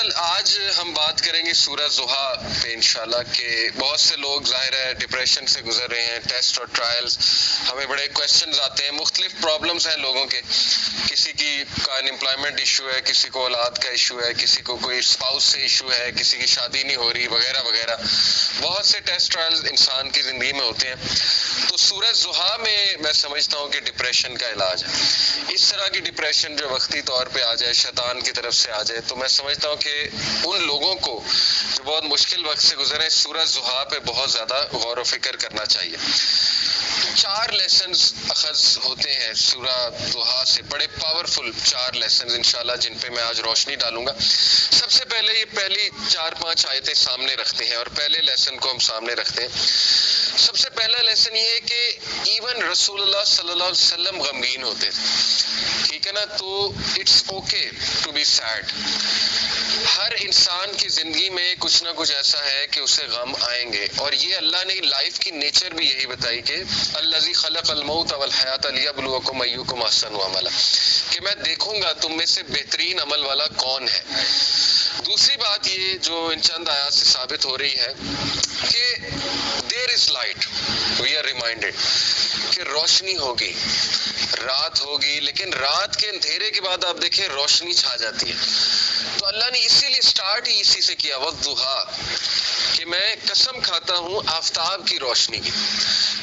بہرحال آج ہم بات کریں گے سورہ ضحیٰ پہ انشاءاللہ کہ بہت سے لوگ ظاہر ہے ڈپریشن سے گزر رہے ہیں، ٹیسٹ اور ٹرائلز، ہمیں بڑے کویسچنز آتے ہیں، مختلف پرابلمز ہیں لوگوں کے، کسی کی انمپلائمنٹ ایشو ہے، کسی کو اولاد کا ایشو ہے، کسی کو کوئی اسپاؤس سے ایشو ہے، کسی کی شادی نہیں ہو رہی وغیرہ وغیرہ، بہت سے ٹیسٹ ٹرائلز انسان کی زندگی میں ہوتے ہیں۔ تو سورہ ضحیٰ میں سمجھتا ہوں کہ ڈپریشن کا علاج ہے۔ اس طرح کی ڈپریشن جو وقتی طور پہ آ جائے، شیطان کی طرف سے آ جائے، تو میں سمجھتا ہوں کہ ان لوگوں کو جو بہت مشکل وقت سے گزرے، سورہ ضحیٰ پہ بہت زیادہ غور و فکر کرنا چاہیے۔ 4 لیسنز اخذ ہوتے ہیں سورہ ضحیٰ سے، بڑے پاورفل 4 لیسنز انشاءاللہ جن پہ میں آج روشنی ڈالوں گا۔ سب سے پہلے یہ پہلی 4-5 آیتیں سامنے رکھتے ہیں اور پہلے لیسن کو ہم سامنے رکھتے ہیں۔ سب سے پہلا لیسن یہ ہے کہ ایون رسول اللہ صلی اللہ علیہ وسلم غمگین ہوتے تھے، ٹھیک ہے نا؟ تو it's okay to be said. ہر انسان کی زندگی میں کچھ نہ کچھ ایسا ہے کہ اسے غم آئیں گے، اور یہ اللہ نے لائف کی نیچر بھی یہی بتائی کہ الذی خلق الموت والحیات لیبلوکم ایکم احسن عملا، کہ میں دیکھوں گا تم میں سے بہترین عمل والا کون ہے۔ دوسری بات یہ جو ان چند آیات سے ثابت ہو رہی ہے کہ there is light, we are reminded کہ روشنی ہوگی، رات ہوگی، لیکن رات کے اندھیرے کے بعد آپ دیکھیں روشنی چھا جاتی ہے۔ تو اللہ نے اسی لیے سٹارٹ ہی اسی سے کیا، والضحیٰ، کہ میں قسم کھاتا ہوں آفتاب کی روشنی کی،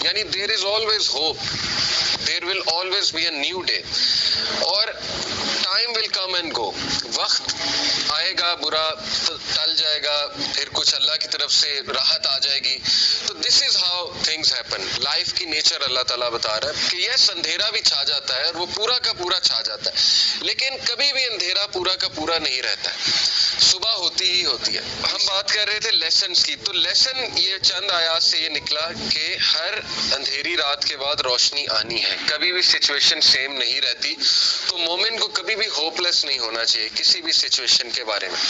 یعنی there is always hope, there will always be a new day, اور time will come and go, وقت آئے گا، برا ٹل جائے گا، پھر کچھ اللہ کی طرف سے راحت آ جائے گی۔ تو this is how things happen, life کی نیچر اللہ تعالیٰ بتا رہا ہے کہ یس اندھیرا بھی چھا جاتا ہے اور وہ پورا کا پورا چھا جاتا ہے، لیکن کبھی بھی اندھیرا پورا کا پورا نہیں رہتا ہے، صبح ہوتی ہی ہوتی ہے۔ ہم بات کر رہے تھے لیسنز کی، تو لیسن یہ چند آیات سے یہ نکلا کہ ہر اندھیری رات کے بعد روشنی آنی ہے، کبھی بھی سچویشن سیم نہیں رہتی، تو مومن کو کبھی بھی ہوپ لیس نہیں ہونا چاہیے کسی بھی سچویشن کے بارے میں۔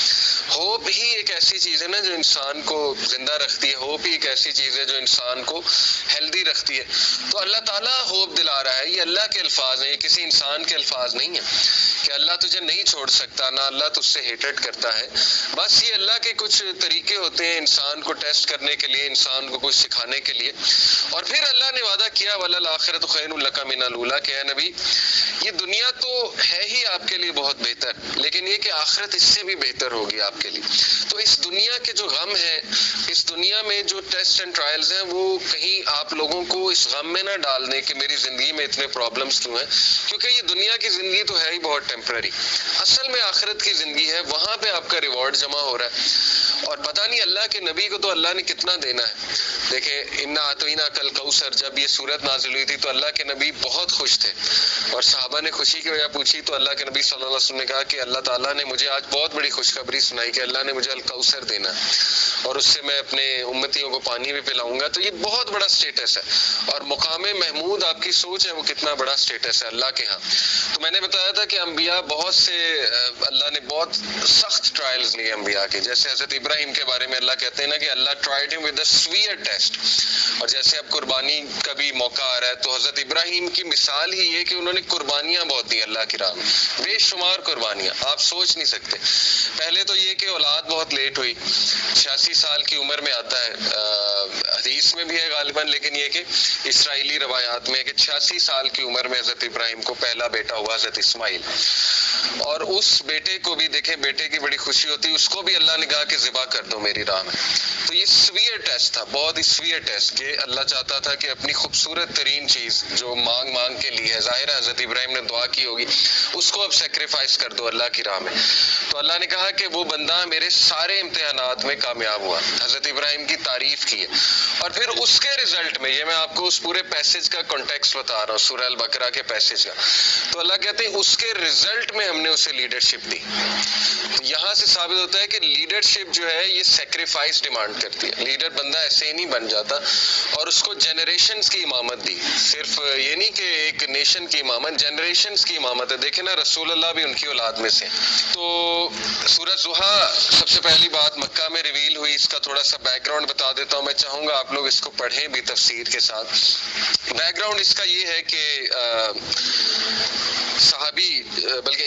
ہوپ ہی ایک ایسی چیز ہے نا جو انسان کو زندہ رکھتی ہے، ہوپ ہی ایک ایسی چیز ہے جو انسان کو ہیلدی رکھتی ہے۔ تو اللہ تعالیٰ ہوپ دلا رہا ہے، یہ اللہ کے الفاظ ہیں، یہ کسی انسان کے الفاظ نہیں ہیں کہ اللہ تجھے نہیں چھوڑ سکتا، نہ اللہ تجھ سے ہیٹڈ کرتا ہے۔ بس یہ اللہ کے کچھ طریقے ہوتے ہیں انسان کو ٹیسٹ کرنے کے لیے، انسان کو کچھ سکھانے کے لیے۔ اور پھر اللہ نے وعدہ کیا وَلَلْآخِرَةُ خَيْرٌ لَكَ مِنَ الْأُولَىٰ، کہ اے نبی یہ دنیا تو ہے ہی آپ کے لیے بہت بہتر، لیکن یہ کہ آخرت اس سے بھی بہتر ہوگی آپ کے لیے۔ تو اس دنیا کے جو غم ہے، اس دنیا میں جو ٹیسٹ اینڈ ٹرائلز ہیں، وہ کہیں آپ لوگوں کو اس غم میں نہ ڈال دیں کہ میری زندگی میں اتنے پرابلمز کیوں ہیں، کیونکہ یہ دنیا کی زندگی تو ہے ہی بہت ٹیمپرری، اصل میں آخرت کی زندگی ہے، وہاں پہ آپ کا ریوارڈ جمع ہو رہا ہے۔ اور پتہ نہیں اللہ کے نبی کو تو اللہ نے کتنا دینا ہے۔ دیکھیں انا اعطیناک کل کوثر، جب یہ صورت نازل ہوئی تھی تو اللہ کے نبی بہت خوش تھے، اور صحابہ نے خوشی کی وجہ پوچھی تو اللہ کے نبی صلی اللہ علیہ وسلم نے کہا کہ اللہ تعالیٰ نے مجھے آج بہت بڑی خوشخبری سنائی کہ اللہ نے مجھے الکوثر دینا ہے، اور اس سے میں اپنے امتیوں کو پانی بھی پلاؤں گا۔ تو یہ بہت بڑا سٹیٹس ہے، اور مقام محمود آپ کی سوچ ہے وہ کتنا بڑا سٹیٹس ہے اللہ کے ہاں۔ تو میں نے بتایا تھا کہ انبیاء بہت سے اللہ نے بہت سخت ٹرائلز لیے انبیاء کے، جیسے حضرت ابراہیم کے بارے میں اللہ کہتے ہیں نا کہ اللہ ٹرائیڈ ہم ود اے سیویئر ٹیسٹ، اور جیسے اب قربانی کا بھی موقع آ رہا ہے تو حضرت ابراہیم کی مثال ہی یہ کہ انہوں نے قربانیاں بہت دی اللہ کی راہ میں، بے شمار قربانیاں، آپ سوچ نہیں سکتے۔ پہلے تو یہ کہ اولاد بہت لیٹ ہوئی، 86 سال کی عمر میں آتا ہے، حدیث میں بھی ہے غالباً، لیکن یہ کہ اسرائیلی روایات میں ہے کہ 86 سال کی عمر میں حضرت ابراہیم کو پہلا بیٹا ہوا حضرت اسماعیل، اور اس بیٹے کو بھی دیکھیں، بیٹے کی بڑی خوشی ہوتی، اس کو بھی اللہ نے کہا کہ ذبح کر دو میری راہ میں۔ تو یہ سویئر ٹیسٹ تھا، بہت ہی سویئر ٹیسٹ، کہ اللہ چاہتا تھا کہ اپنی خوبصورت ترین چیز جو مانگ مانگ کے لی ہے، ظاہر ہے حضرت ابراہیم نے دعا کی ہوگی، اس کو اب سیکریفائس کر دو اللہ کی راہ میں۔ تو اللہ نے کہا کہ وہ بندہ میرے سارے امتحانات میں کامیاب ہوا، حضرت ابراہیم کی تعریف کی ہے۔ اور پھر اس کے رزلٹ میں، یہ میں آپ کو اس پورے پیسج کا کانٹیکسٹ بتا رہا ہوں، سورہ البقرہ کے پیسج کا، تو اللہ کہتے ہیں اس کے رزلٹ میں ہم نے اسے لیڈرشپ دی۔ تو یہاں سے ثابت ہوتا ہے کہ لیڈرشپ جو ہے یہ سیکریفائس ڈیمانڈ کرتی ہے، لیڈر بندہ ایسے ہی نہیں بن جاتا، اور اس کو جنریشنز کی امامت دی، صرف یہ نہیں کہ ایک نیشن کی امامت، جنریشنز کی امامت ہے۔ دیکھیں نا رسول اللہ بھی ان کی اولاد میں سے۔ تو سورہ ضحیٰ سب سے پہلی بات مکہ میں ریویل ہوئی، اس کا تھوڑا سا بیک گراؤنڈ بتا دیتا ہوں، میں چاہوں گا آپ لوگ اس کو پڑھیں بھی تفسیر کے ساتھ۔ بیک گراؤنڈ اس کا یہ ہے کہ صحابی بلکہ